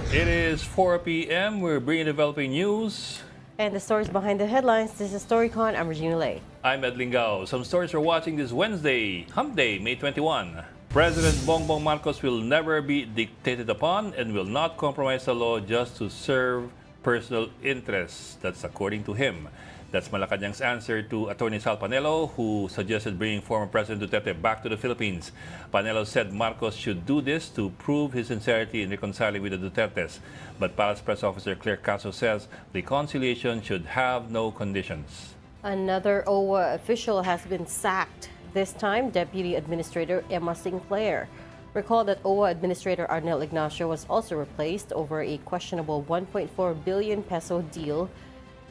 It is 4 p.m. We're bringing developing news. And the stories behind the headlines. This is Storycon. I'm Regina Lay. I'm Ed Lingao. Some stories we're watching this Wednesday, Hump Day, May 21. President Bongbong Marcos will never be dictated upon and will not compromise the law just to serve personal interests. That's according to him. That's Malacanang's answer to Attorney Sal Panelo, who suggested bringing former President Duterte back to the Philippines. Panelo said Marcos should do this to prove his sincerity in reconciling with the Dutertes. But Palace Press Officer Claire Caso says reconciliation should have no conditions. Another OWA official has been sacked. This time, Deputy Administrator Emma Sinclair. Recall that OWA Administrator Arnel Ignacio was also replaced over a questionable 1.4 billion peso deal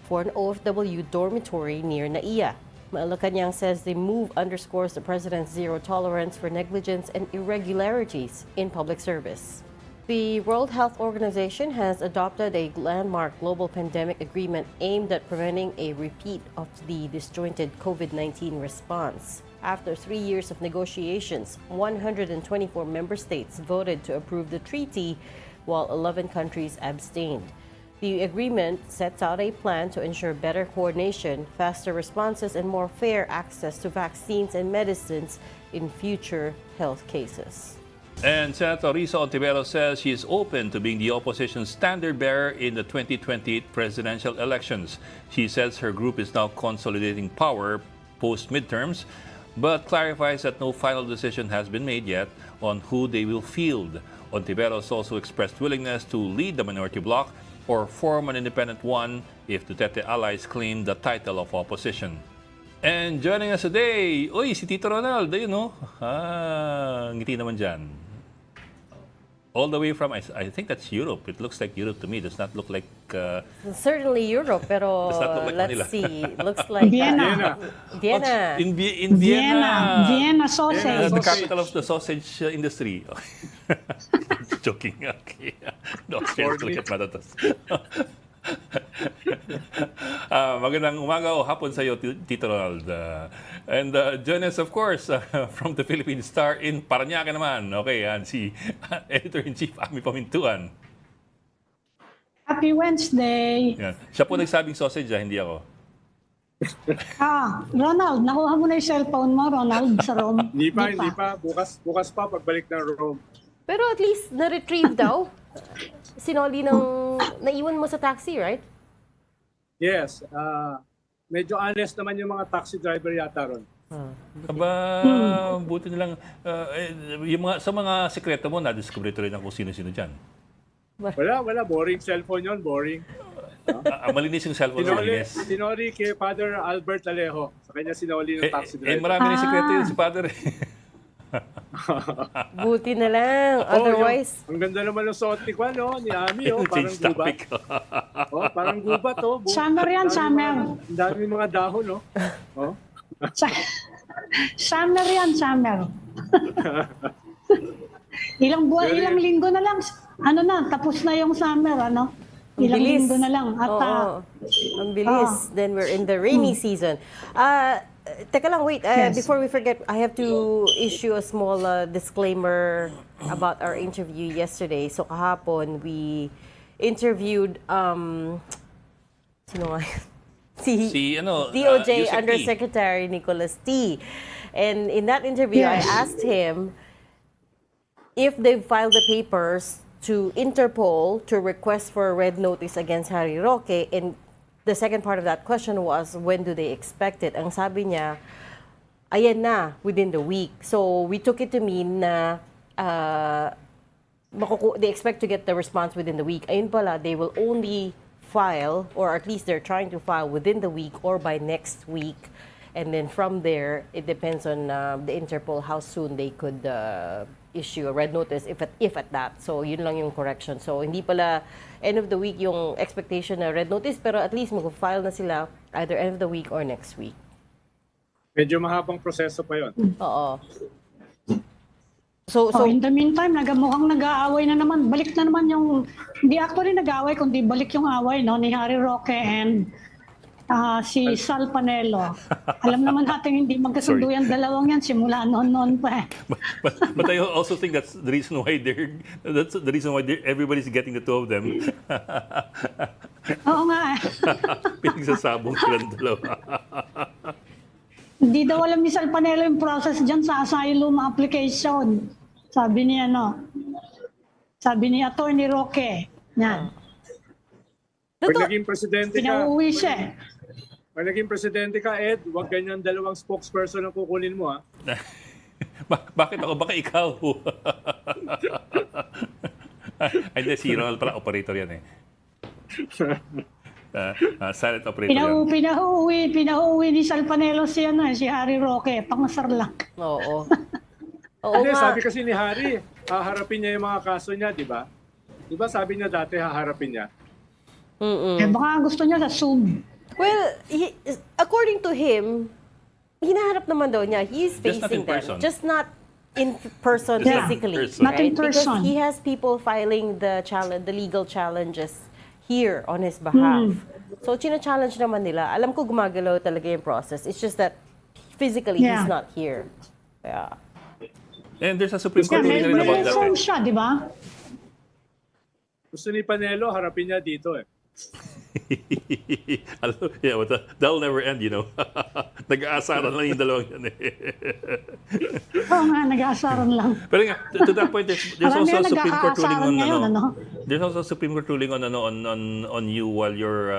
for an OFW dormitory near Naiya. Malacanang says the move underscores the president's zero tolerance for negligence and irregularities in public service. The World Health Organization has adopted a landmark global pandemic agreement aimed at preventing a repeat of the disjointed COVID-19 response. After 3 years of negotiations, 124 member states voted to approve the treaty, while 11 countries abstained. The agreement sets out a plan to ensure better coordination, faster responses, and more fair access to vaccines and medicines in future health cases. And Senator Risa Ontiveros says she is open to being the opposition's standard bearer in the 2020 presidential elections. She says her group is now consolidating power post-midterms, but clarifies that no final decision has been made yet on who they will field. Ontiveros also expressed willingness to lead the minority bloc or form an independent one if Duterte allies claim the title of opposition. And joining us today, uy, si Tito Ronald, you know. Ngiti naman dyan. All the way from, I think that's Europe. It looks like Europe to me. Does not look like... Certainly Europe, pero does not look like Manila. let's see. Looks like Vienna. Vienna. In Vienna. Vienna sausage. The capital of the sausage industry. Joking. Okay. No, seriously, matatas. Magandang umaga o hapon sa iyo, Tito Ronald. And join us, of course, from the Philippine Star in Parañaque naman. Okay, yan si Editor-in-Chief Ami Pamintuan. Happy Wednesday. Yan. Siya po nagsabing sausage, hindi ako. Ronald, nakuha mo na yung cellphone mo, Ronald, sa Rome. Hindi pa. Bukas pa pagbalik ng Rome. Pero at least na-retrieve daw. Sinoli ng naiwan mo sa taxi, right? Yes. Medyo honest naman yung mga taxi driver yata ron. Aba, buti nilang, yung mga, sa mga sekreto mo, na-discover ito rin ang kung sino-sino dyan. Wala. Boring cellphone yon, boring. Malinis yung cellphone, malinis. Sinoli kay Father Albert Alejo. Sa kanya sinoli ng taxi driver. Marami rin sekreto yun si Father. Buti na lang. Otherwise... Ang ganda naman ng suot ni Juan, ni Ami, parang gubat. Parang gubat, Summer yan, summer. Ang dami mga dahon, no? Summer yan, summer. Ilang linggo na lang. Tapos na yung summer, Ilang linggo na lang. At, ang bilis. Then we're in the rainy season. Teka lang, wait. Yes. Before we forget, I have to issue a small disclaimer about our interview yesterday. So kahapon, we interviewed sino nga? si DOJ Undersecretary Nicholas T. And in that interview, I asked him if they've filed the papers to Interpol to request for a red notice against Harry Roque. And the second part of that question was, when do they expect it? Ang sabi niya, ayan na, within the week. So we took it to mean na they expect to get the response within the week. Ayun pala, they will only file, or at least they're trying to file within the week or by next week. And then from there, it depends on the Interpol how soon they could issue a red notice, if at that. So yun lang yung correction. So hindi pala end of the week yung expectation na red notice, pero at least mag-file na sila either end of the week or next week. Medyo mahabang proseso pa yun. Oo. So in the meantime, mukhang nag-aaway na naman. Balik na naman yung, hindi actually nag-aaway, kundi balik yung away ni Harry Roque and Si Sal Panelo. Alam naman natin hindi magkasundo yung dalawang yan simula noon pa eh. But I also think that's the reason why everybody's getting the two of them. Oo nga eh. Pinagsasabong silang dalawa. Hindi daw alam ni Sal Panelo yung process dyan sa asylum application. Sabi ni Attorney Roque. Yan. Pag naging presidente ka, Pinauwi siya eh. pag naging presidente ka, Ed, huwag ganyan dalawang spokesperson ang kukunin mo, ha? Bakit ako? Baka ikaw. Ay, hindi, si Ronald pala, operator yan eh. Silent operator yan. Pinauwi ni Sal Panelo si Harry Roque. Pangasar lang. Oo. Oo Hindi, nga. sabi kasi ni Harry, haharapin niya yung mga kaso niya, di ba? Di ba sabi niya dati, haharapin niya? Eh baka gusto niya sa Zoom. Well, according to him, hinaharap naman daw niya. He's Just not in facing them. person. Just not in person Just not in physically. person. Not in Right? Because person. he has people filing the legal challenges here on his behalf. So, china-challenge naman nila. Alam ko gumagalaw talaga yung process. It's just that physically he's Yeah. not here. Yeah. And there's a Supreme Court May ruling rin about that. phone siya, di ba? Gusto ni Panelo, harapin niya dito, eh. Yeah, but that'll never end, you know. Nag-aasaran lang yung dalawang yan eh. Oo nga, nag-aasaran lang. Pero nga, to that point, there's Marami also a na Supreme Court ruling on ngayon, There's also a Supreme Court ruling on you while you're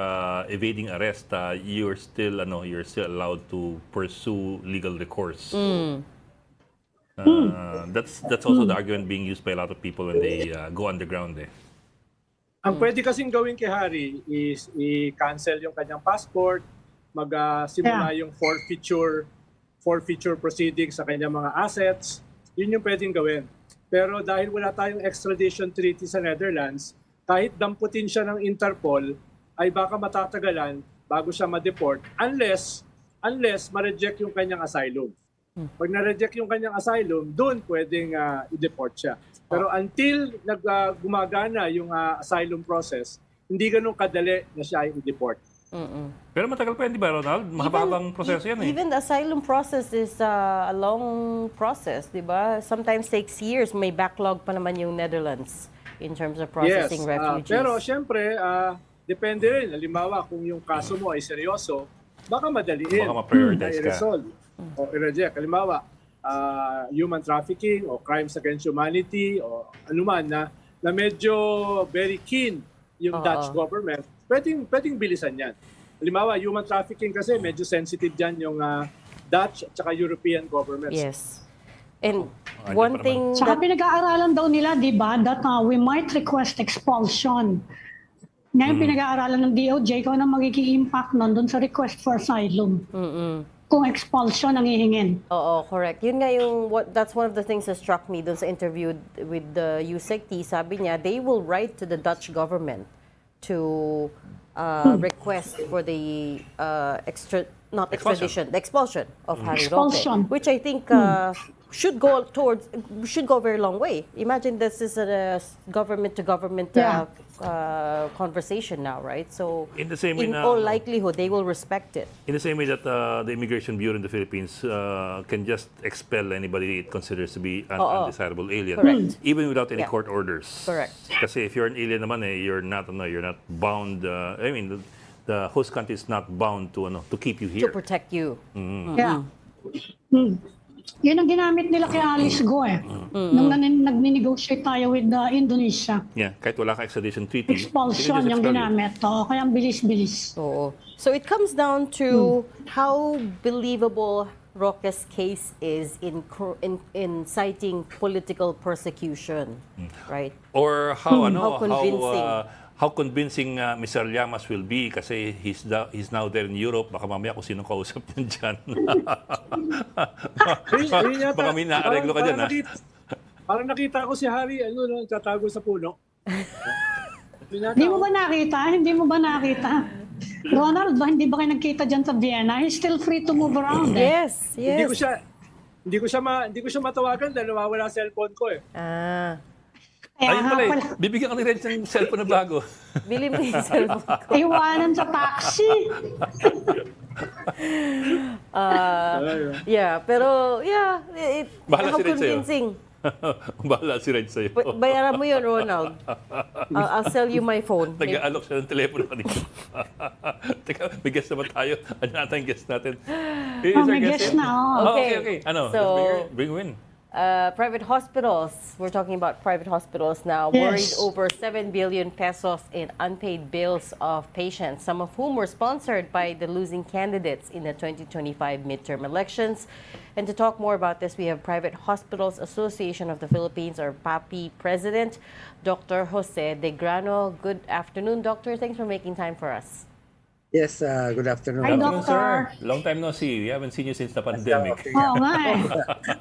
evading arrest. You're still allowed to pursue legal recourse. That's also the argument being used by a lot of people when they go underground eh. Ang pwede kasing gawin kay Harry is i-cancel yung kanyang passport, magsimula yung forfeiture proceedings sa kanyang mga assets. Yun yung pwedeng gawin. Pero dahil wala tayong extradition treaty sa Netherlands, kahit damputin siya ng Interpol, ay baka matatagalan bago siya ma-deport unless ma-reject yung kanyang asylum. Pag na-reject yung kanyang asylum, doon pwedeng i-deport siya. Pero until gumagana yung asylum process, hindi ganun kadali na siya ay i-deport. Pero matagal pa yan, di ba, Ronald? Mahabang proseso yan eh. Even the asylum process is a long process, di ba? Sometimes takes years. May backlog pa naman yung Netherlands in terms of processing refugees. Pero syempre, depende rin. Halimbawa, kung yung kaso mo ay seryoso, baka madaliin. Baka ma-prioritize ka. I-resolve o i-reject. Halimbawa, human trafficking o crimes against humanity o anuman na medyo very keen yung Dutch government, pwedeng bilisan yan. Halimbawa, human trafficking kasi medyo sensitive dyan yung Dutch at saka European governments. Yes. And one thing Saka that... pinag-aaralan daw nila, di ba, that we might request expulsion. Ngayon pinag-aaralan ng DOJ kung ano magiging impact nun dun sa request for asylum. Kung expulsion ang hihingin. Oo, correct. Yun nga yung, that's one of the things that struck me dun sa interview with the USECT. Sabi niya, they will write to the Dutch government to request for the the expulsion of Harry Roque. Which I think should go a very long way. Imagine this is a government-to-government conversation now, right? So In the same way in na, all likelihood, they will respect it. in the same way that the Immigration Bureau in the Philippines can just expel anybody it considers to be an undesirable alien, Correct. even without any Yeah. court orders. Correct. Kasi if you're an alien naman you're not bound. I mean, the host country is not bound to keep you To here. protect you. Yeah. Yun ang ginamit nila kay Alice Go eh. Nung nag-negotiate tayo with Indonesia. Yeah, kahit wala ka extradition treaty. Expulsion they can just yung expel you. ginamit. Kaya ang bilis-bilis. Oo. So it comes down to how believable Roque's case is in citing political persecution, right? Or how How convincing. how convincing Mr. Llamas will be kasi he's now there in Europe. Baka mamaya kung sino kausap niyan dyan. Ayun yata. Baka may naareglo ka dyan, ha? Parang nakita ko si Harry, tatago sa puno. Hindi mo ba nakita? Hindi mo ba nakita? Ronald, hindi ba kayo nagkita dyan sa Vienna? He's still free to move around. Yes, Hindi yes. ko siya matawagan dahil nawawala cellphone ko eh. Ah. Kaya Ayun nga pala, pala, bibigyan ka ni Reg ng cellphone na bago. Bili mo yung cellphone ko. iwanan sa taxi. Yeah, pero yeah, Bahala how si Reg sa'yo. convincing. Bahala si Reg sa'yo. Bayaran mo yun, Ronald. I'll sell you my phone. Nag-aalok siya ng telepono kanina. Teka, may guest naman tayo. Ano natin yung guest natin? Is Oh, our may guest in? na, oh. Okay. Ano? So- Bring her in. Private hospitals. We're talking about private hospitals now. Yes. Worried over 7 billion pesos in unpaid bills of patients, some of whom were sponsored by the losing candidates in the 2025 midterm elections. And to talk more about this, we have Private Hospitals Association of the Philippines, or PAPI President, Dr. Jose De Grano. Good afternoon, Doctor. Thanks for making time for us. Yes, good afternoon. Hi, Good Doc. afternoon, Doctor. sir. Long time no see. We haven't seen you since the pandemic. Oo nga eh.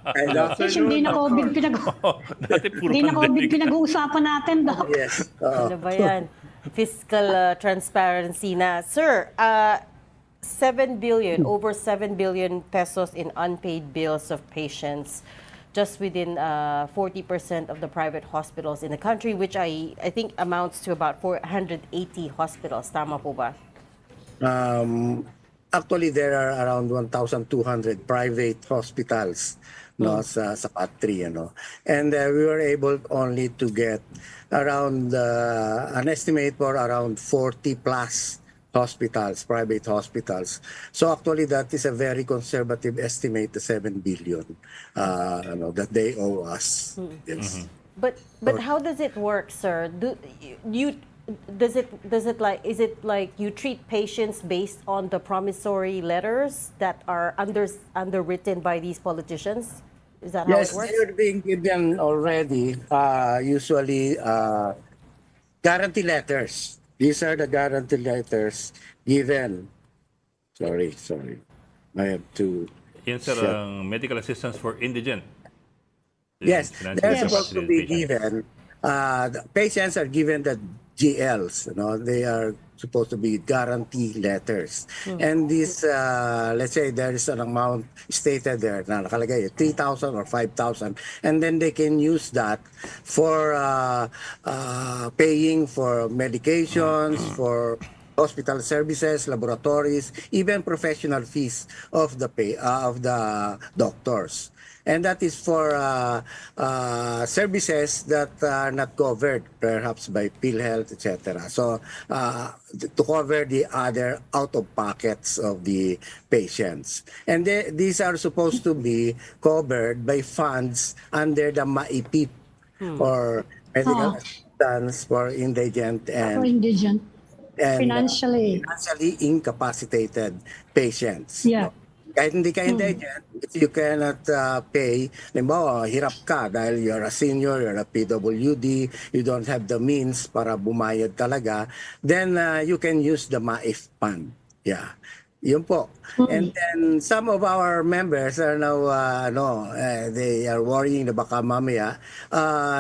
Hi, Doc. Kasi hindi na COVID Dati puro hindi na COVID pandemic. pinag-uusapan natin, Doc. Yes. Ano ba yan? Fiscal transparency na. Sir, 7 billion, over 7 billion pesos in unpaid bills of patients just within 40% of the private hospitals in the country, which I think amounts to about 480 hospitals. Tama po ba? Actually, there are around 1,200 private hospitals sa country, And we were able only to get around an estimate for around 40 plus hospitals, private hospitals. So actually, that is a very conservative estimate, the 7 billion that they owe us. Yes. But how does it work, sir? Is it like you treat patients based on the promissory letters that are underwritten by these politicians? Is that how Yes, it works? they are being given already, usually guarantee letters. These are the guarantee letters given. Sorry. I have to... Yan sir, ang medical assistance for indigent. Yes, Financially they're supposed to be incapacitated patients. given. The patients are given the GLs. They are supposed to be guarantee letters. And this, let's say there is an amount stated there na nakalagay 3,000 or 5,000, and then they can use that for paying for medications, for hospital services, laboratories, even professional fees of the doctors. And that is for services that are not covered, perhaps by PhilHealth, etc. So to cover the other out-of-pockets of the patients. And these are supposed to be covered by funds under the MAIPIP, or Medical Assistance for Indigent For indigent. and Financially. financially incapacitated patients. Yeah. Kahit hindi ka indigent, if you cannot pay, halimbawa, hirap ka dahil you're a senior, you're a PWD, you don't have the means para bumayad talaga, then you can use the MAIF fund. Yeah. Yun po. And then some of our members are now, they are worrying na baka mamaya,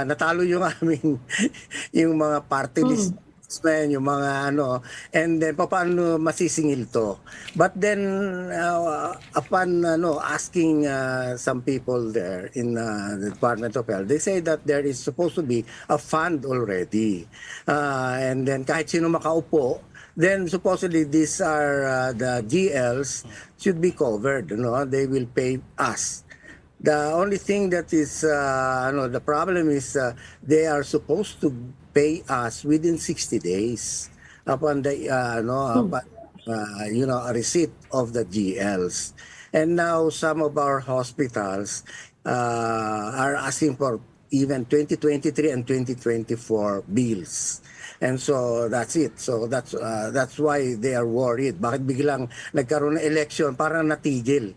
natalo yung aming, yung mga party list yung mga and then paano masisingil to. But then upon asking some people there in the Department of Health, they say that there is supposed to be a fund already, and then kahit sino makaupo, then supposedly these are the GLs should be covered. They will pay us. The only thing that is the problem is they are supposed to pay us within 60 days upon the a receipt of the GLs. And now some of our hospitals are asking for even 2023 and 2024 bills. And so that's it. So that's why they are worried. Bakit biglang nagkaroon ng election, parang natigil,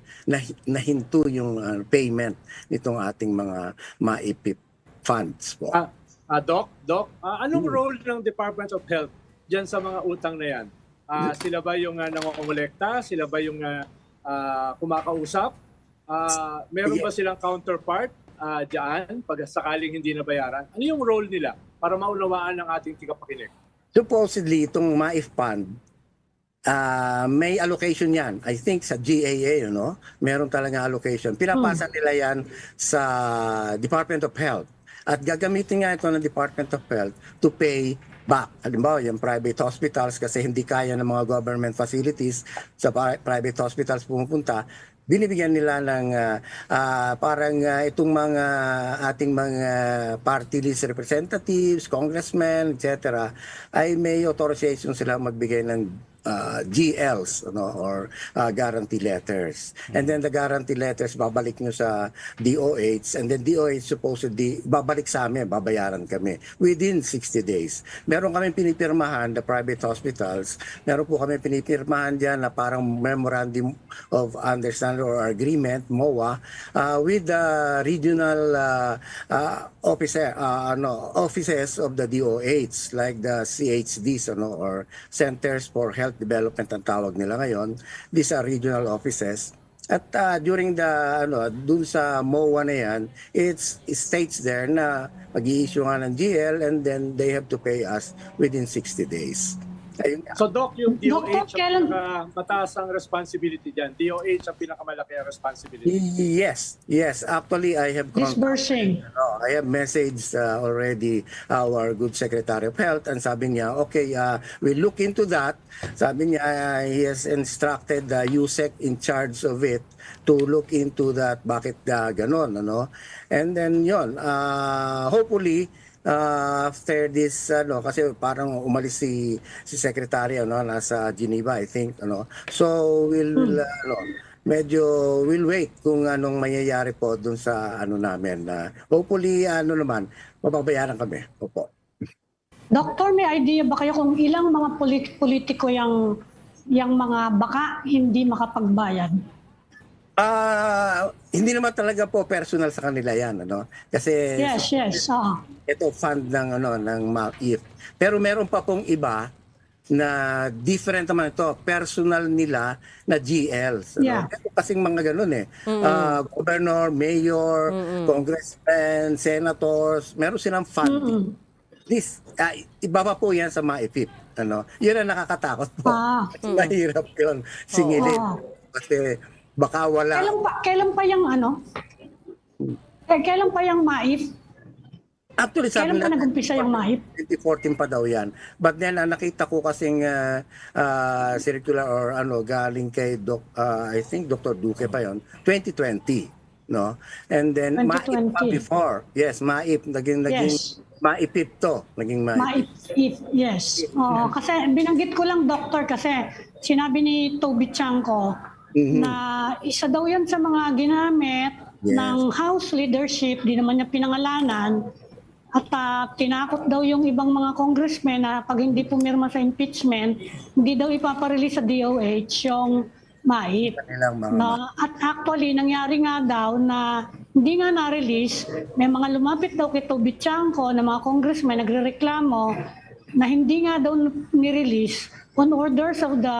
nahinto yung payment nitong ating mga MAIPIP funds po. Doc, anong role ng Department of Health diyan sa mga utang na yan? Sila ba yung nangongolekta? Sila ba yung kumakausap? Meron ba silang counterpart diyan pag sakaling hindi nabayaran? Ano yung role nila para maunawaan ng ating tigapakinig? Supposedly, itong MAIF fund, may allocation yan. I think sa GAA, meron talaga allocation. Pinapasa nila yan sa Department of Health. At gagamitin nga ito ng Department of Health to pay back. Halimbawa, yung private hospitals kasi hindi kaya ng mga government facilities sa private hospitals pumupunta, binibigyan nila ng parang itong mga ating mga party list representatives, congressmen, etc. ay may authorization sila magbigay ng GLs or guarantee letters. And then the guarantee letters babalik nyo sa DOH, and then DOH supposedly babalik sa amin, babayaran kami within 60 days. Meron kami pinipirmahan, the private hospitals, meron po kami pinipirmahan dyan na parang memorandum of understanding or agreement, MOA, with the regional offices of the DOH, like the CHDs or Centers for Health Development ang tawag nila ngayon. These are regional offices. At during the dun sa MOA na yan, it states there na mag-i-issue nga ng GL and then they have to pay us within 60 days. Ayun. So Doc, yung DOH Dr. Kailan- ang mataas ang responsibility dyan. DOH ang pinakamalaki ang responsibility. Yes. Actually, I have Disbursing. I have messaged already our good Secretary of Health, and sabi niya, okay, we'll look into that. Sabi niya, he has instructed the USEC in charge of it to look into that, bakit ganon, And then yon, hopefully, after this kasi parang umalis si secretary nasa Geneva, I think, so we'll we'll wait kung anong mangyayari po dun sa namin, hopefully naman mababayaran kami. Opo. Doktor, may idea ba kayo kung ilang mga politiko yung mga baka hindi makapagbayad? Hindi naman talaga po personal sa kanila yan, kasi Yes. ito fund ng ng MAIF. Pero meron pa pong iba na different naman ito, personal nila na GLs. Yeah. Ito kasing mga ganun governor, mayor, congressmen, senators, meron silang funding. This, iba pa po yan sa MAIF. Yun ang nakakatakot po. Mahirap yun singilin. Kasi baka wala. Kailan pa yung kailan pa yung MAIF? Actually, sabi Kailan pa nag-umpisa yung MAIF? 2014 pa daw yan. But then, nakita ko kasing circular or galing kay I think Dr. Duque pa yon 2020. And then, MAIF pa 2020. before. Yes, MAIF. Naging Yes. MAIF to. Naging MAIF. Yes. Kasi binanggit ko lang, Doktor, kasi sinabi ni Toby Chanko na isa daw yan sa mga ginamit ng House leadership, di naman niya pinangalanan, at tinakot daw yung ibang mga congressmen na pag hindi pumirma sa impeachment, hindi daw ipaparelease sa DOH yung MAIF. At actually, nangyari nga daw na hindi nga na-release, may mga lumapit daw kay Toby Chanko na mga congressmen nagrereklamo na hindi nga daw ni-release on orders of the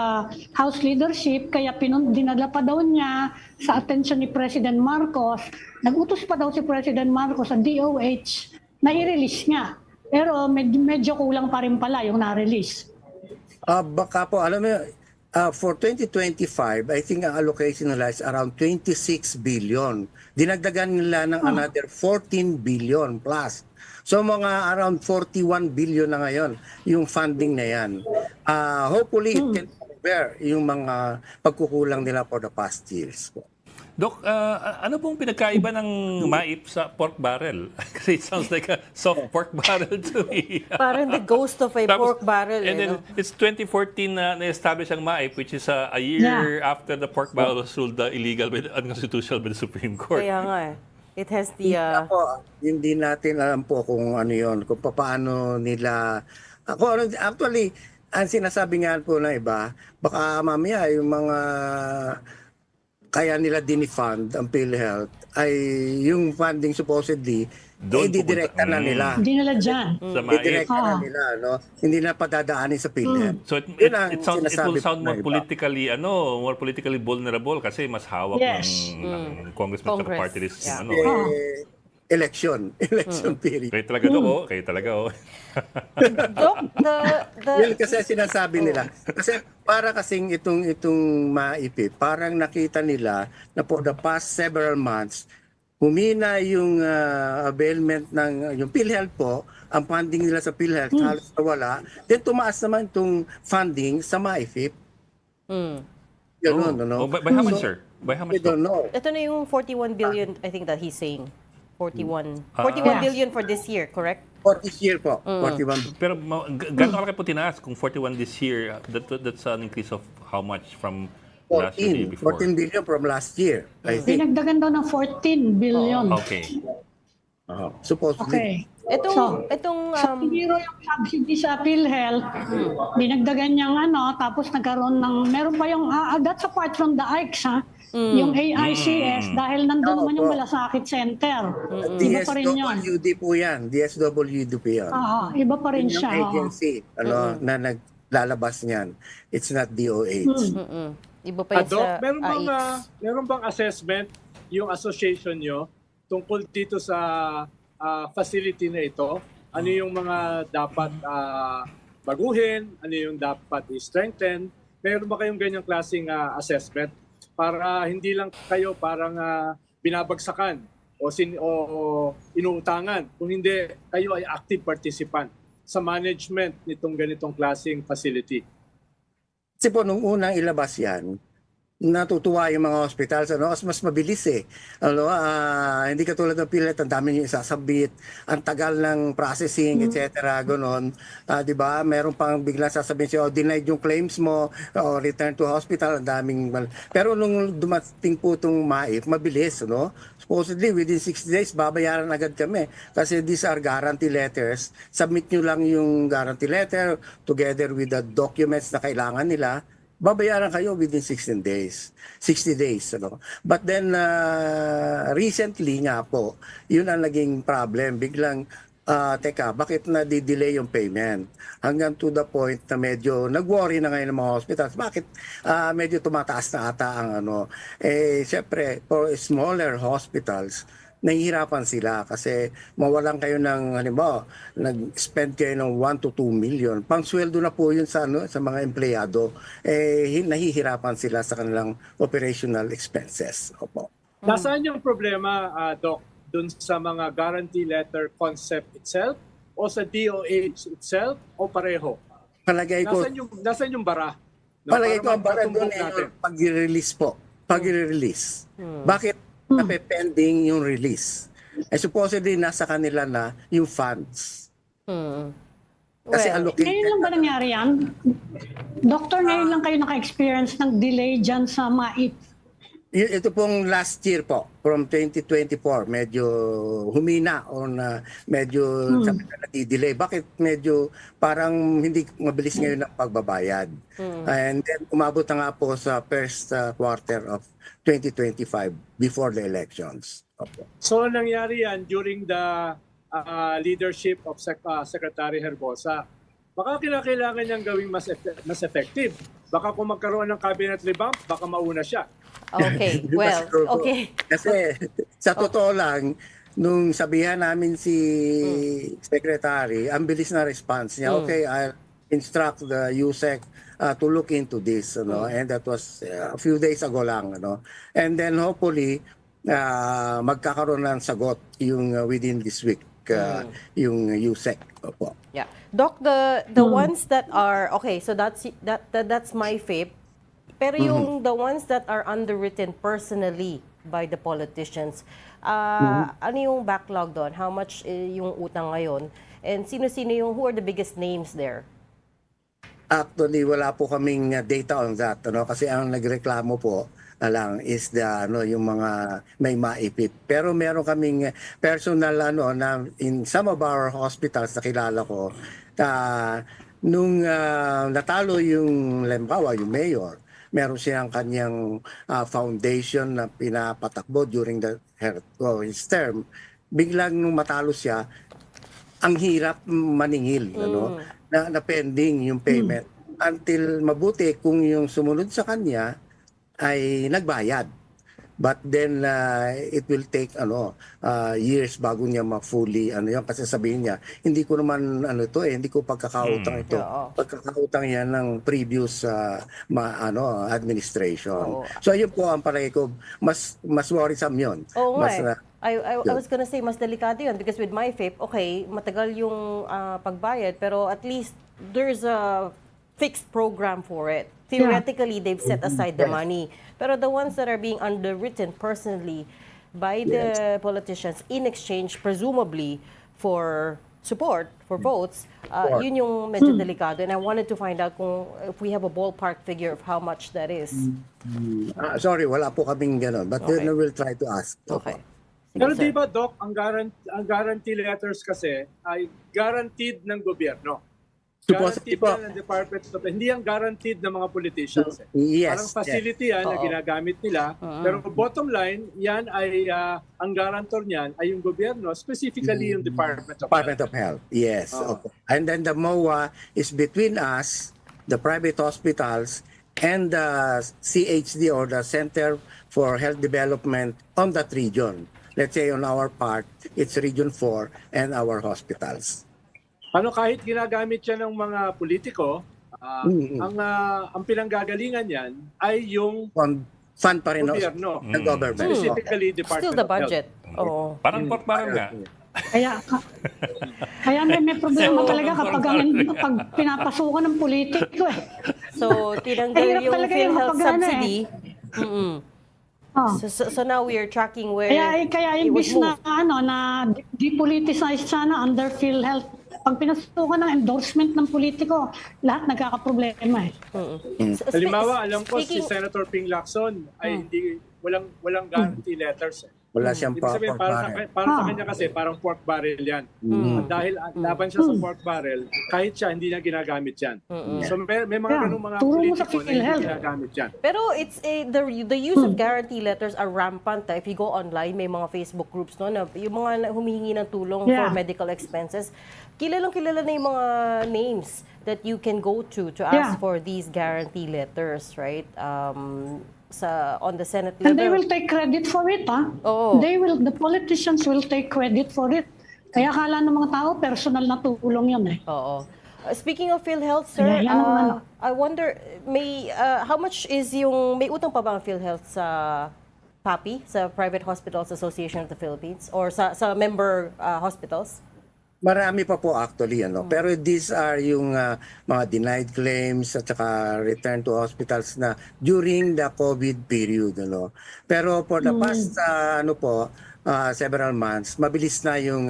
House leadership, kaya dinala pa daw niya sa atensyon ni President Marcos. Nag-utos pa daw si President Marcos sa DOH na i-release niya. Pero medyo kulang pa rin pala yung na-release. Baka po, alam mo, for 2025, I think ang allocation nila is around 26 billion. Dinagdagan nila ng another 14 billion plus. So mga around 41 billion na ngayon yung funding na yan. Hopefully it can cover yung mga pagkukulang nila for the past years. Doc, ano pong pinagkaiba ng MAIF sa pork barrel? Kasi it sounds like a soft pork barrel to me. Parang the ghost of a pork barrel. And then it's 2014 na na-establish ang MAIF, which is a year after the pork barrel was ruled illegal by unconstitutional by the Supreme Court. Kaya nga It has the... Hindi natin alam po kung ano yon, kung paano nila... Actually, ang sinasabi nga po na iba, baka mamaya yung mga kaya nila dinifund ang PhilHealth ay yung funding supposedly didirekta na nila. Hindi nila dyan. Didirekta na nila, no? Hindi na padadaanin sa PhilHealth. So it will sound more politically more politically vulnerable kasi mas hawak ng congressman sa party list. Election period. Kayo talaga Yun kasi sinasabi nila. Kasi para kasing itong MAIP, parang nakita nila na for the past several months, humina yung availment ng yung PhilHealth po, ang funding nila sa PhilHealth halos nawala, then tumaas naman itong funding sa MyFIP. Ganun, ano? By how much, sir? By how We much, Doc? don't know. Ito na yung 41 billion, I think that he's saying. 41 Yeah. billion for this year, correct? For this year po, 41. Pero gano'n kalaki po tinaas kung 41 this year? That's an increase of how much from last year, the year 14, before? 14 billion from last year, I think. Dinagdagan daw ng 14 billion. Okay. Supposedly. Okay. Itong Sa zero yung subsidy sa PhilHealth, dinagdagan niyang tapos nagkaroon ng, meron pa yung, that's apart from the AICS, yung AICS, dahil nandun naman yung Malasakit Center. Iba pa rin yun. DSWD po yan. DSWD po yan. Iba pa rin Yung siya. agency na naglalabas niyan. It's not DOH. iba pa yun Doc, sa meron bang assessment yung association nyo tungkol dito sa facility na ito? Ano yung mga dapat baguhin? Ano yung dapat i-strengthen? Meron ba kayong ganyang klaseng assessment para hindi lang kayo parang binabagsakan o inuutangan, kung hindi kayo ay active participant sa management nitong ganitong klaseng facility? Kasi po, nung unang ilabas yan, natutuwa yung mga hospitals, mas mabilis eh. Hindi katulad ng PhilHealth, ang dami yung isasabit, ang tagal ng processing, etc. Ganon. Di ba? Meron pang biglang sasabihin siya, denied yung claims mo, return to hospital, ang daming. Pero nung dumating po itong MAIF, mabilis, Supposedly, within 60 days, babayaran agad kami. Kasi these are guarantee letters. Submit nyo lang yung guarantee letter together with the documents na kailangan nila. Babayaran kayo within 60 days. But then, recently nga po, yun ang naging problem. Biglang, teka, bakit na-delay yung payment? Hanggang to the point na medyo nag-worry na ngayon ng mga hospitals. Bakit medyo tumataas na ata ang Siyempre, for smaller hospitals, nahihirapan sila kasi mawalan kayo ng, halimbawa, nag-spend kayo ng 1 to 2 million. Pangsweldo na po yun sa mga empleyado. Nahihirapan sila sa kanilang operational expenses. Opo. Nasaan yung problema, Doc, dun sa mga guarantee letter concept itself o sa DOH itself o pareho? Palagay ko, Nasaan yung bara? palagay ko ang bara matumbok doon natin. yung pag-release po. Pag-release. Bakit nape-pending yung release? Supposedly, nasa kanila na yung funds. Kasi allocated. Ngayon lang ba nangyari yan? Doctor, ngayon lang kayo naka-experience ng delay dyan sa MAIP. Ito pong last year po, from 2024, medyo humina o medyo sabi na nati-delay. Bakit medyo parang hindi mabilis ngayon ang pagbabayad? And then umabot na nga po sa first quarter of 2025 before the elections. Opo. So nangyari yan during the leadership of Secretary Herbosa. Baka kinakailangan niyang gawing mas effective. Baka kung magkaroon ng cabinet revamp, baka mauna siya. Okay, well, okay. Kasi sa totoo lang, nung sabihan namin si Secretary, ang bilis na response niya, okay, I'll instruct the USEC to look into this. And that was a few days ago lang. And then hopefully, magkakaroon ng sagot yung within this week, yung USEC. Opo. Yeah. Doc, the ones that are okay, so that's my FIP. Pero yung the ones that are underwritten personally by the politicians, ano yung backlog doon? How much yung utang ngayon? And sino-sino who are the biggest names there? Actually, wala po kaming data on that. Kasi ang nagreklamo po lang is yung mga may maipit. Pero meron kaming personal na in some of our hospitals na kilala ko, nung natalo yung lembawa, yung mayor, meron siyang kanyang foundation na pinapatakbo during his term. Biglang nung matalo siya, ang hirap maningil, na pending yung payment. Until mabuti kung yung sumunod sa kanya ay nagbayad. But then it will take years bago niya ma-fully kasi sabihin niya, hindi ko naman hindi ko pagkakautang ito. Pagkakautang yan ng previous administration. So yun po ang palagay ko, mas worrisome yun. Oo, Mas I was gonna say, mas delikado yun because with MyFape, okay, matagal yung pagbayad, pero at least there's a fixed program for it. Theoretically, they've set aside the money. Pero the ones that are being underwritten personally by the politicians in exchange, presumably, for support, for votes, yun yung medyo delikado. And I wanted to find out if we have a ballpark figure of how much that is. Sorry, wala po kaming gano'n. But Okay. we'll try to ask. Okay. Sige, Pero sir. di ba, Doc, ang guarantee letters kasi ay guaranteed ng gobyerno. Supposedly Guaranteed po. yan ng Department of Hindi yan guaranteed ng mga politicians. Yes, Parang facility yan na Oo. ginagamit nila. Pero bottom line, yan ay ang guarantor niyan ay yung gobyerno, specifically yung Department of Department of Health. Yes. Oo. Okay. And then the MOA is between us, the private hospitals, and the CHD or the Center for Health Development on that region. Let's say on our part, it's Region 4 and our hospitals. Ano kahit ginagamit yan ng mga politiko, ang pinanggagalingan yan ay yung Fund pa rin ng gobyerno. government. Specifically Department Still the of Health. budget. Oo. Parang pork barrel nga. Kaya may problema So, talaga kapag pag pinapasukan ng politiko eh. So, tinanggal Mahirap yung talaga yung PhilHealth kapag ano subsidy. Oh. So now we are tracking where Kaya it was imbis na moved. na depoliticized sana under PhilHealth, pag pinasukan ng endorsement ng politiko, lahat nagkakaproblema eh. Halimbawa, alam ko si Speaking- Senator Ping Lacson ay walang guarantee letters. Wala siyang Ibig sabihin, para sa kanya kasi parang pork barrel yan. Dahil laban siya sa pork barrel, kahit siya hindi niya ginagamit yan. So may mga ganung mga Turo mo sa politiko na hindi PhilHealth. ginagamit yan. Pero it's the use of guarantee letters are rampant. If you go online, may mga Facebook groups no na yung mga humihingi ng tulong for medical expenses. Kilalang-kilala na yung mga names that you can go to ask for these guarantee letters, right? On the Senate level. And they will take credit for it, ha? Oo. The politicians will take credit for it. Kaya akala ng mga tao, personal na tulong yun eh. Oo. Speaking of PhilHealth, sir, Yeah, yan ang ano. I wonder, how much is may utang pa ba ang PhilHealth sa PAPI, sa Private Hospitals Association of the Philippines, or sa member hospitals? Marami pa po actually, pero these are yung mga denied claims at saka return to hospitals na during the COVID period. Pero for the past several months, mabilis na yung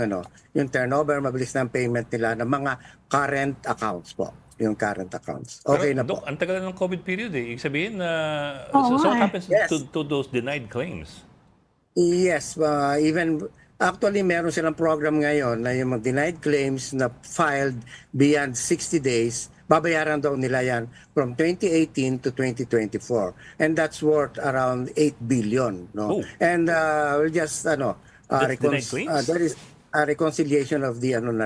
turnover, mabilis na ang payment nila ng mga current accounts po. Yung current accounts. Okay na Pero, po. Dok, ang tagal na ng COVID period eh. Ibig sabihin na, Oo so what nga eh. happens to those denied claims? Yes, even actually meron silang program ngayon na yung mga denied claims na filed beyond 60 days, babayaran daw nila yan from 2018 to 2024. And that's worth around 8 billion. Oh. And we'll just, That's denied claims? there is a reconciliation of the ng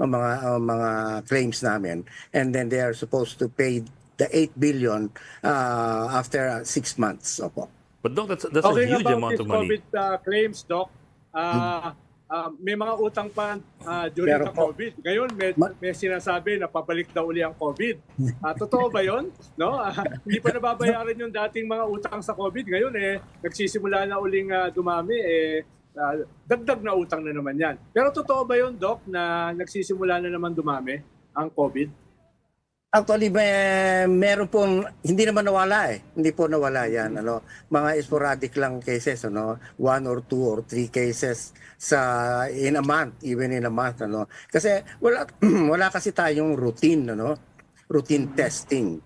mga claims namin. And then they are supposed to pay the 8 billion after 6 months. Opo. But Dok, that's a Okay, huge about amount these of money. COVID claims, Doc, may mga utang pa during Pero the COVID. Ngayon, may sinasabi na pabalik daw uli ang COVID. Totoo ba yun? No? Hindi pa nababayaran yung dating mga utang sa COVID. Ngayon, nagsisimula na uling dumami. Dagdag na utang na naman yan. Pero totoo ba yun, Doc, na nagsisimula na naman dumami ang COVID? Actually, meron pong, hindi naman nawala eh. Hindi po nawala yan. Mga sporadic lang cases, 1 or 2 or 3 cases in a month, even in a month. Kasi wala kasi tayong routine, routine testing.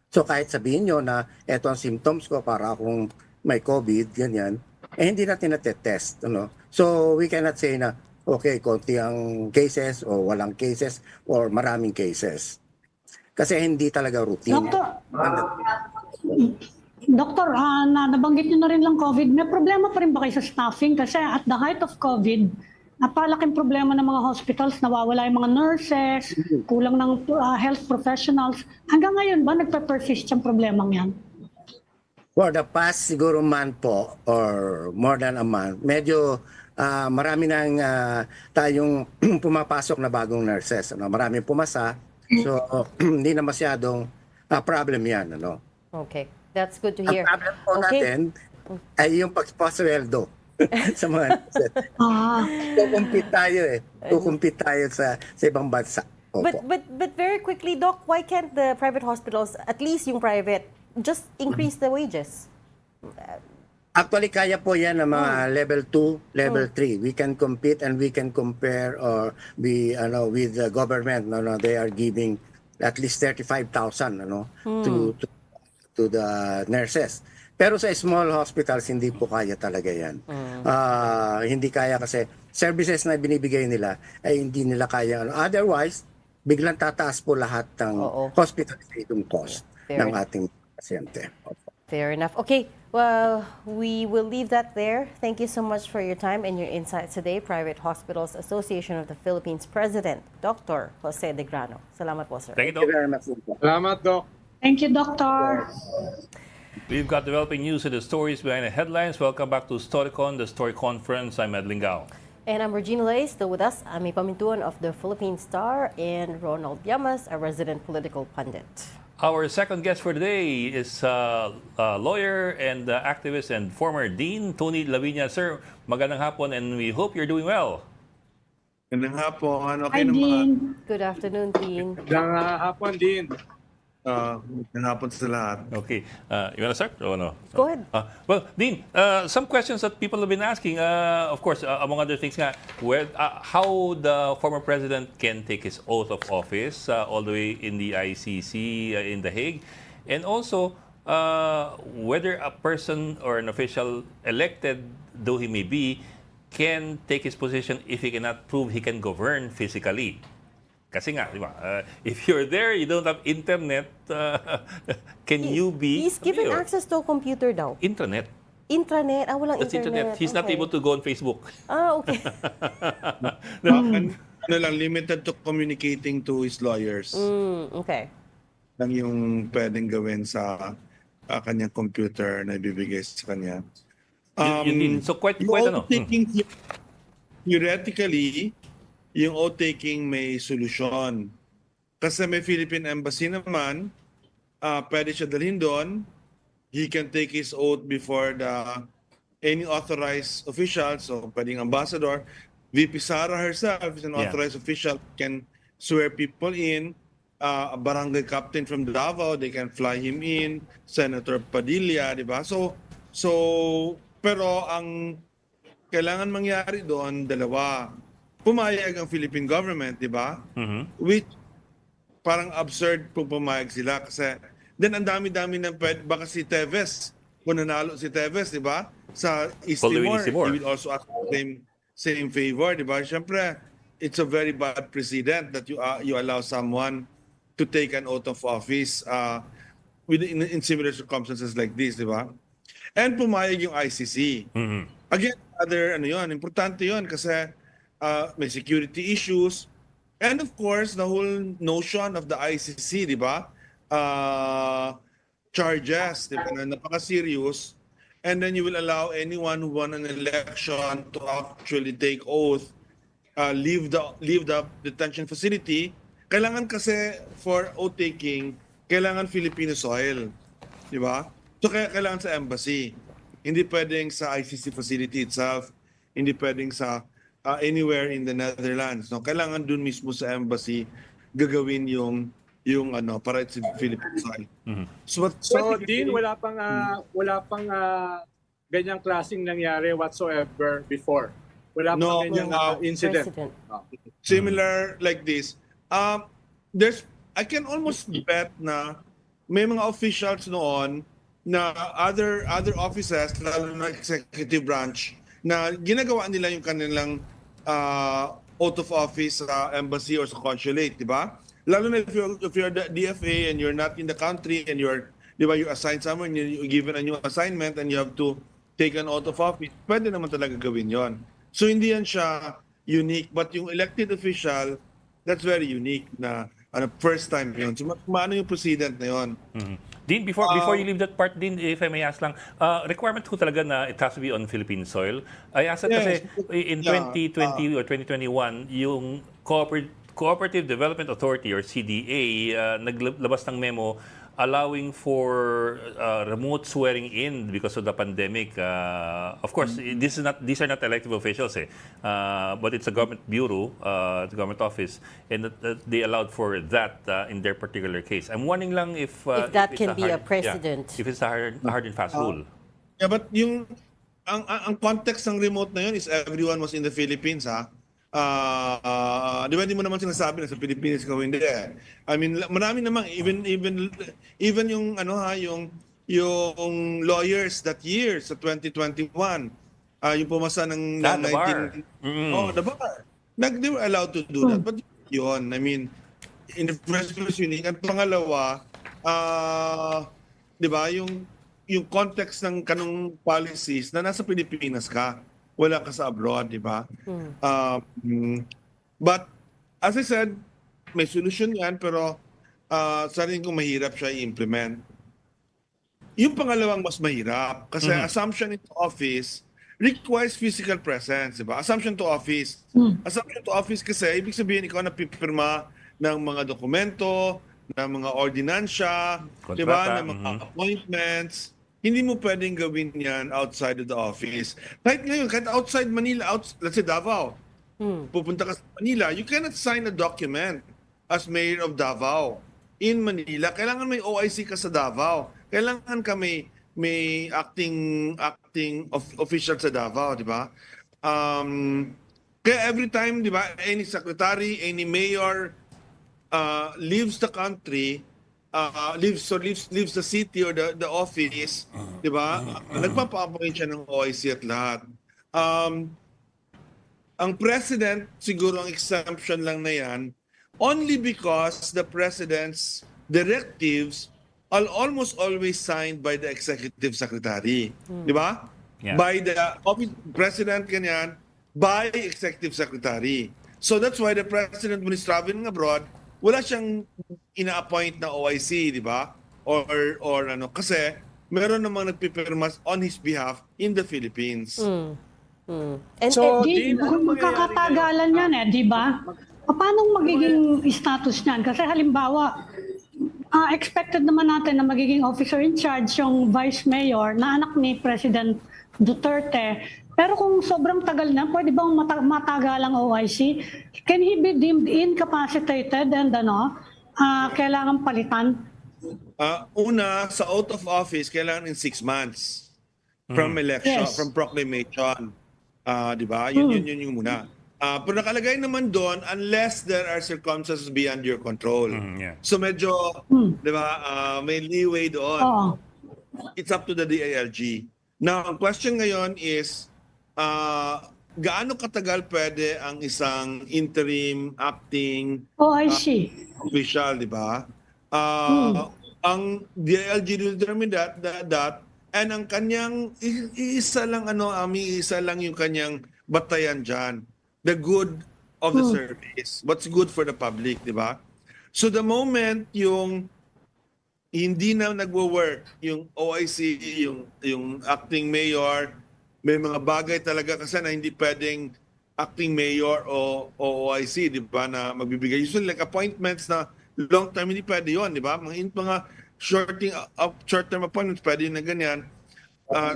So kahit sabihin nyo na eto ang symptoms ko para akong may COVID, ganyan, hindi natin natetest. So we cannot say na, okay, konti ang cases o walang cases or maraming cases. Kasi hindi talaga routine. Doktor, nabanggit niyo na rin lang COVID. May problema pa rin ba kayo sa staffing? Kasi at the height of COVID, napalaking problema ng mga hospitals, nawawala yung mga nurses, kulang ng health professionals. Hanggang ngayon ba nagpe-persist yung problemang yan? For the past siguro month po, or more than a month, medyo marami nang tayong pumapasok na bagong nurses. Maraming pumasa. So, hindi na masyadong problem yan. Okay. That's good to Ang hear. problem po natin ay yung pagpasweldo. sa mga nurses. Ah, Kukumpit tayo eh. Kukumpit tayo sa ibang bansa. Opo. But very quickly, Doc, why can't the private hospitals, at least yung private, just increase the wages? Actually, kaya po yan ng mga level 2, level 3. We can compete and we can compare or with the government. They are giving at least 35,000 to the nurses. Pero sa small hospitals, hindi po kaya talaga yan. Hindi kaya kasi services na binibigay nila ay hindi nila kaya. Otherwise, biglang tataas po lahat ng hospitalization cost ng ating pasyente. Fair enough. Okay, well, we will leave that there. Thank you so much for your time and your insights today. Private Hospitals Association of the Philippines President, Dr. Jose De Grano. Salamat po, sir. Thank you, Thank you Doc. very much. Salamat, Doc. thank you, Doctor. We've got developing news and the stories behind the headlines. Welcome back to Storycon, the Story Conference. I'm Edlin Gao. And I'm Regina Lay, still with us, Ami Pamintuan of the Philippine Star, and Ronald Llamas, a resident political pundit. Our second guest for today is lawyer and activist and former Dean Tony Lavinia. Sir, magandang hapon and we hope you're doing well. Magandang hapon. Hi, Dean. Good afternoon, Dean. Magandang hapon din. Magandang hapon sa lahat. Okay. You want to start? Oh, no. Go ahead. Well, Dean, some questions that people have been asking, of course, among other things, how the former president can take his oath of office all the way in the ICC in The Hague, and also whether a person or an official, elected though he may be, can take his position if he cannot prove he can govern physically. Kasi nga, di ba, if you're there, you don't have internet, can you be He's given mayor? access to a computer daw. Internet. Intranet? Walang That's internet. He's not Okay. able to go on Facebook. Okay. Lang, limited to communicating to his lawyers. Okay. Lang yung pwedeng gawin sa kanyang computer na ibibigay sa kanya. Yun din. So quite Yung ano. oath-taking, theoretically, yung oath-taking may solusyon. Kasi may Philippine Embassy naman, pwede siya dalhin doon. He can take his oath before any authorized official, so pwedeng ambassador. VP Sara herself is an authorized official, can swear people in. A barangay captain from Davao, they can fly him in. Senator Padilla, di ba? So pero ang kailangan mangyari doon, dalawa. Pumayag ang Philippine government, di ba? Which parang absurd kung pumayag sila kasi then ang dami-dami ng baka si Teves, kung nanalo si Teves, di ba? Sa East Timor, he will also ask the same favor, di ba? Siyempre, it's a very bad precedent that you allow someone to take an oath of office in similar circumstances like this, di ba? And pumayag yung ICC. Again, importante yun kasi may security issues. And of course, the whole notion of the ICC, di ba? Charges, di ba? Na napaka-serious. And then you will allow anyone who won an election to actually take oath, leave the detention facility. Kailangan kasi for oath-taking, kailangan Filipino soil. Di ba? So kailangan sa embassy. Hindi pwedeng sa ICC facility itself. Hindi pwedeng sa anywhere in the Netherlands. No, kailangan dun mismo sa embassy gagawin yung para sa Philippine side. So Dean, wala pang ganyang klaseng nangyari whatsoever before. Wala pang ganyang incident. Similar like this. I can almost bet na may mga officials noon na other offices, lalo na executive branch, na ginagawa nila yung kanilang oath of office sa embassy or sa consulate, di ba? Lalo na if you're the DFA and you're not in the country and you're assigned somewhere and you're given a new assignment and you have to take an oath of office, pwede naman talaga gawin yon. So hindi yan siya unique, but yung elected official, that's very unique na first time yun. So maano yung precedent na yun. Dean, before you leave that part, Dean, if I may ask lang, requirement ko talaga na it has to be on Philippine soil. I asked kasi in 2020 or 2021, yung Cooperative Development Authority or CDA naglabas ng memo allowing for remote swearing in because of the pandemic. Of course, these are not elective officials, but it's a government bureau, the government office, and they allowed for that in their particular case. I'm wondering lang if that it's can be a hard, precedent. if it's a hard and fast rule. Yeah, but yung ang context ng remote na yun is everyone was in the Philippines, ha? Di ba, hindi mo naman sinasabi na sa Pilipinas ka hindi. I mean, marami namang even yung yung lawyers that year sa 2021, yung pumasa ng The bar. Oh, the bar. They were allowed to do that. But yun, I mean, in the first place, yun. At pangalawa, di ba, yung context ng kanong policies na nasa Pilipinas ka, wala ka sa abroad, di ba? But as I said, may solution yan, pero sa rin kong mahirap siya i-implement. Yung pangalawang mas mahirap kasi assumption into office requires physical presence, di ba? Assumption to office. Assumption to office kasi ibig sabihin ikaw na pipirma ng mga dokumento, ng mga ordinansya, di ba? Ng mga appointments. Hindi mo pwedeng gawin yan outside of the office. Kahit ngayon, kahit outside Manila, let's say Davao, pupunta ka sa Manila, you cannot sign a document as mayor of Davao in Manila. Kailangan may OIC ka sa Davao. Kailangan ka may acting official sa Davao, di ba? Kaya every time, di ba, any secretary, any mayor leaves the country, leaves the city or the office, di ba? Nagpapa-appoint siya ng OIC at lahat. Ang president, siguro ang exemption lang na yan, only because the president's directives are almost always signed by the executive secretary. Di ba? Yeah. By the office president, ganyan, by executive secretary. So that's why the president, when he's traveling abroad, wala siyang ina-appoint na OIC, di ba? Or ano, kasi meron namang nagpipirma on his behalf in the Philippines. And So, Kung magkakatagalan yan di ba? Paano magiging status niyan? Kasi halimbawa, expected naman natin na magiging officer in charge yung vice mayor na anak ni President Duterte. Pero kung sobrang tagal na, pwede bang matagalang OIC? Can he be deemed incapacitated and kailangan palitan? Una, sa oath of office, kailangan in 6 months from election, Yes. from proclamation. Di ba? Yun yung muna. Pero nakalagay naman doon, unless there are circumstances beyond your control. Yeah. So medyo, di ba, may leeway doon. Oo. It's up to the DILG. Now, ang question ngayon is, gaano katagal pwede ang isang interim acting OIC. official, di ba? Ang DILG will determine that and ang kanyang isa lang yung kanyang batayan diyan, the good of the service, what's good for the public, di ba? So the moment yung hindi na nagwo-work yung OIC, yung acting mayor, may mga bagay talaga kasi na hindi pwedeng acting mayor o OIC, di ba, na magbibigay. Usually like appointments na long term, hindi pwede yun, di ba? Mga short-term appointments, pwede na ganyan.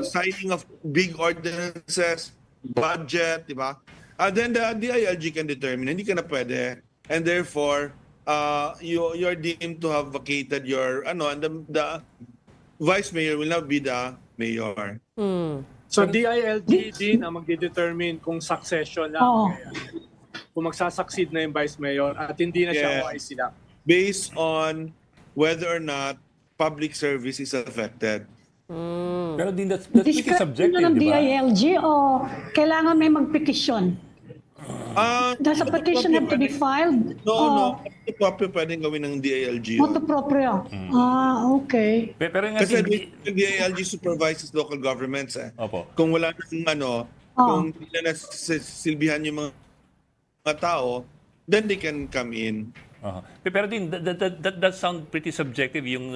Signing of big ordinances, budget, di ba? Then the DILG can determine, hindi ka na pwede. And therefore, you're deemed to have vacated your, and the vice mayor will now be the mayor. So DILG din ang magdedetermine kung succession lang. Oo. Kung magsasucceed na yung vice mayor at hindi na siya Yeah. OIC lang. Based on whether or not public service is affected. Pero din that's pretty Discretion subjective, na ng di ba? DILG o kailangan may magpetisyon? Does a petition have to be filed? No. Ito proprio pwedeng gawin ng DILG. yun. Motu proprio? Okay. Pero nga Kasi the DILG supervises local governments. Opo. Kung wala nang kung hindi na silbihan yung mga tao, then they can come in. Pero din, that does sound pretty subjective yung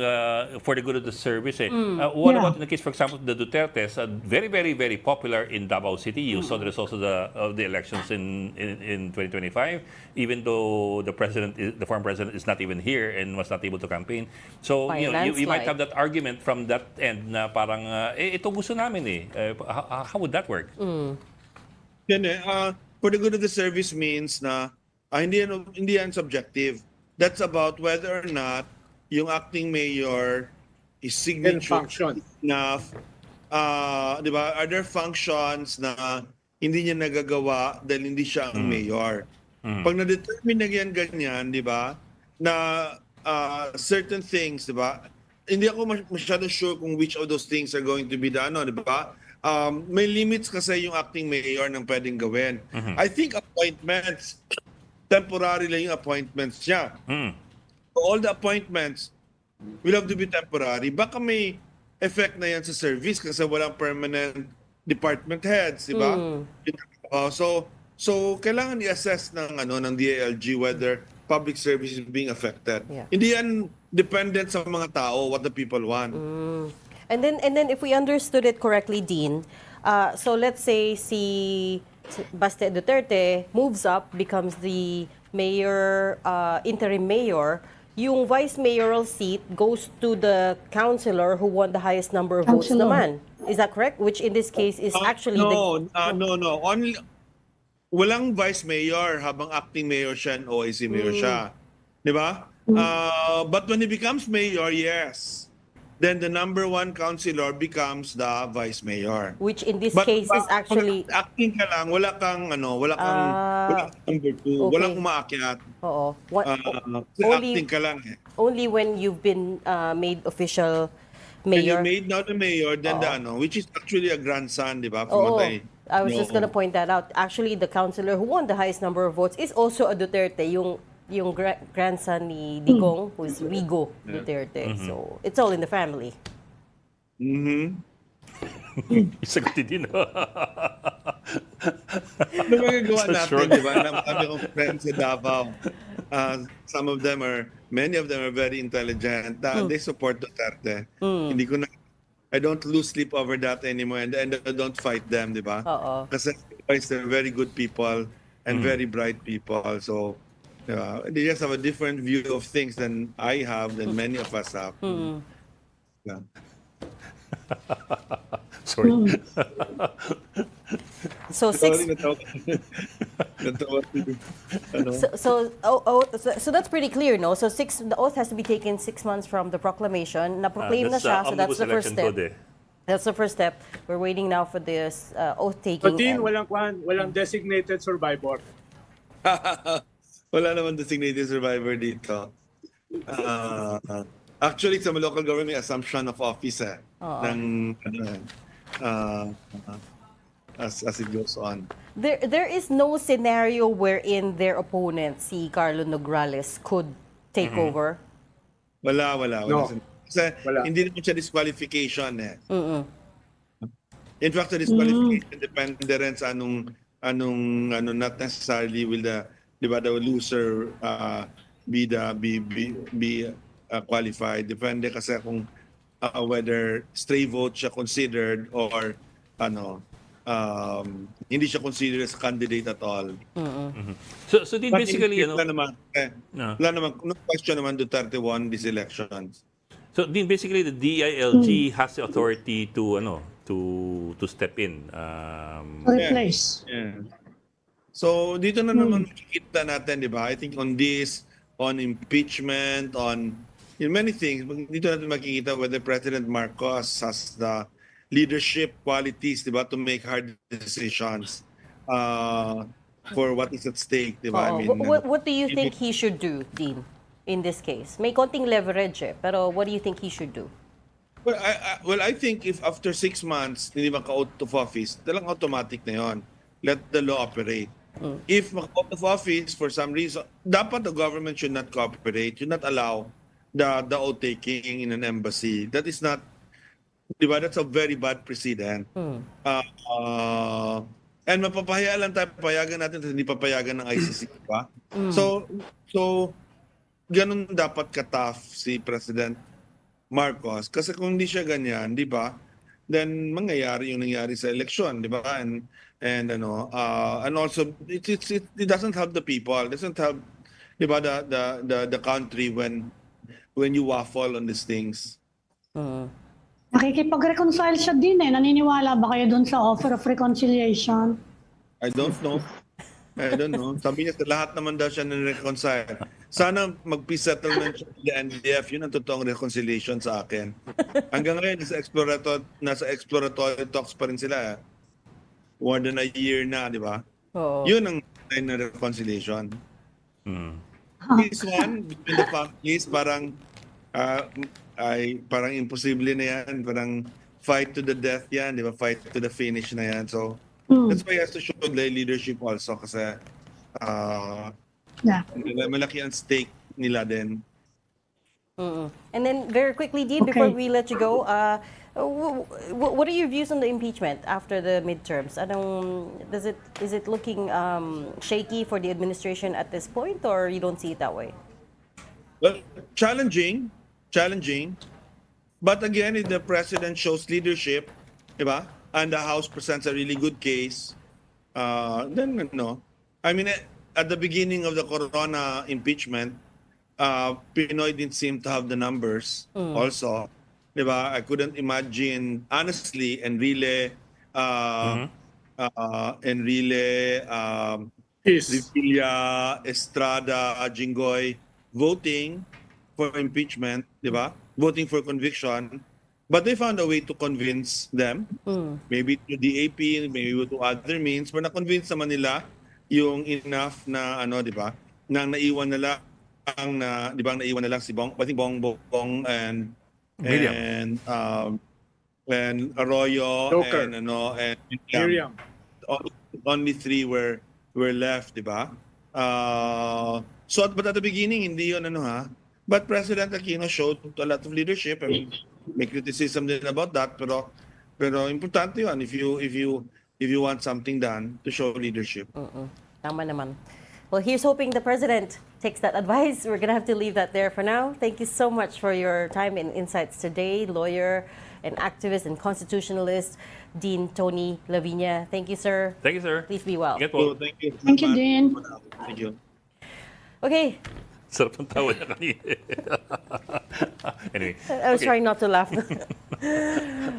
for the good of the service. What Yeah. about in the case, for example, the Dutertes, very, very, very popular in Davao City. You saw the results of the elections in 2025, even though the former president is not even here and was not able to campaign. So, By a you might landslide. have that argument from that end na parang, ito gusto namin how would that work? Yan for the good of the service means na hindi yan subjective. That's about whether or not yung acting mayor is And signature function. enough. Di ba? Are there functions na hindi niya nagagawa dahil hindi siya ang mayor? Pag na-determine na yan ganyan, di ba? Na certain things, di ba? Hindi ako masyado sure kung which of those things are going to be the di ba? May limits kasi yung acting mayor ng pwedeng gawin. I think appointments, temporary lang yung appointments niya. So all the appointments will have to be temporary. Baka may effect na yan sa service kasi walang permanent department heads, di ba? So kailangan i-assess ng ng DILG whether public service is being affected. Yeah. Hindi yan dependent sa mga tao what the people want. And then if we understood it correctly, Dean, so let's say si Baste Duterte moves up, becomes the mayor, interim mayor, yung vice mayoral seat goes to the councilor who won the highest number of votes Councilor. naman. Is that correct? Which in this case is actually no. Only walang vice mayor habang acting mayor siya and OAC mayor siya. Di ba? But when he becomes mayor, yes. Then the number one councilor becomes the vice mayor. which in this But case is actually acting ka lang, wala kang number two, okay. walang umaakyat. oo. Acting ka lang eh. Only when you've been made official When mayor. you made now the mayor, then which is actually a grandson, di ba? Oo. Pumatay. I was just gonna point that out. Actually, the councilor who won the highest number of votes is also a Duterte, yung grandson ni Digong, who is Rigo Duterte. So, it's all in the family. Isagutin din. Ano magagawa So natin, short. di ba? Marami kong friends sa Davao. Many of them are very intelligent. They support Duterte. Hindi ko na, I don't lose sleep over that anymore and I don't fight them, di ba? Oo. Kasi they're very good people and very bright people. So, they just have a different view of things than I have, than many of us have. Yeah. Sorry. So, Sorry, natawa so that's pretty clear, no? So the oath has to be taken 6 months from the proclamation. Na-proclaim na siya, so that's the first step. That's the first step. We're waiting now for this oath taking. But Dean, and- walang designated survivor. Wala naman designated survivor dito. Actually, sa local government, may assumption of office as it goes on. There is no scenario wherein their opponent, si Carlo Nograles, could take over. Wala. No. Kasi Wala. hindi naman siya disqualification eh. In fact, the disqualification depende rin sa not necessarily will the loser be qualified. Depende kasi kung whether stray vote siya considered or hindi siya considered as candidate at all. So din But basically, wala naman, no question naman Duterte won these elections. so din basically the DILG has the authority to to step in. Replace. Yeah. So dito na naman makikita natin, di ba? I think on this, on impeachment, on many things, dito natin makikita whether President Marcos has the leadership qualities, di ba, to make hard decisions for what is at stake, di ba? What do you think he should do, Dean, in this case? May konting leverage pero what do you think he should do? Well, I think if after 6 months hindi maka-out of office, talagang automatic na yon. Let the law operate. If maka-out of office for some reason, dapat the government should not cooperate, should not allow the oath taking in an embassy. That is not, di ba, that's a very bad precedent. And mapapahaya lang tayo, papayagan natin, hindi papayagan ng ICC, di ba? So ganun dapat ka-tough si President Marcos. Kasi kung hindi siya ganyan, di ba? Then mangyayari yung nangyari sa eleksyon, di ba? And also it doesn't help the people, it doesn't help, di ba, the country when you waffle on these things. Nakikipag-reconcile siya din eh. Naniniwala ba kayo dun sa offer of reconciliation? I don't know. Sabi niya, lahat naman daw siya na-reconcile. Sana mag-peace settlement siya with the NDF. Yun ang totoong reconciliation sa akin. Hanggang ngayon, nasa exploratory talks pa rin sila. More than a year na, di ba? Oo. Yun ang time na reconciliation. This one, between the families, parang imposible na yan. Parang fight to the death yan, di ba? Fight to the finish na yan. So, that's why he has to show the leadership also kasi malaki ang stake nila din. And then very quickly, Dean, before we let you go, what are your views on the impeachment after the midterms? Is it looking shaky for the administration at this point, or you don't see it that way? Well, challenging. But again, if the president shows leadership, diba? And the House presents a really good case, then no. I mean, at the beginning of the Corona impeachment, Pinoy didn't seem to have the numbers also. Diba? I couldn't imagine, honestly, Enrile, Revilla, Estrada, Jinggoy, voting for impeachment, diba? Voting for conviction. But they found a way to convince them, maybe to DAP, maybe to other means, but na-convince naman nila yung enough na, di ba, na naiwan na lang, di ba, naiwan na lang si Bong, I think Bong and Arroyo, Joker. and Miriam. only three were left, di ba? But at the beginning, hindi yun But President Aquino showed a lot of leadership. I mean, may criticism din about that, pero importante yun if you want something done to show leadership. Tama naman. Well, here's hoping the president takes that advice. We're gonna have to leave that there for now. Thank you so much for your time and insights today, lawyer and activist and constitutionalist Dean Tony Lavinia. Thank you, sir. Thank you, sir. Please be well. Ingat po. Thank you. Thank you, Dean. Thank you. Okay. Sarap ng tawa niya kanina. Anyway. I was trying not to laugh.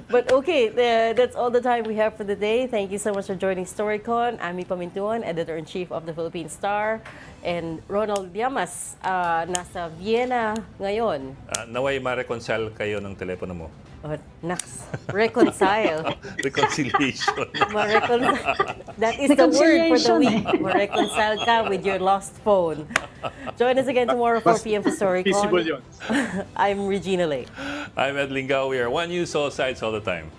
But okay, that's all the time we have for the day. Thank you so much for joining Storycon. Ami Pamintuan, Editor-in-Chief of the Philippine Star. And Ronald Llamas, nasa Vienna ngayon. Naway ma-reconcile kayo ng telepono mo. Oh, naks. Reconcile. Reconciliation. That is the word for the week. Reconcile ka with your lost phone. Join us again tomorrow, 4 p.m. for Storycon. Feasible yun. I'm Regina Lake. I'm Ed Lingao. We are One News, all sides, all the time.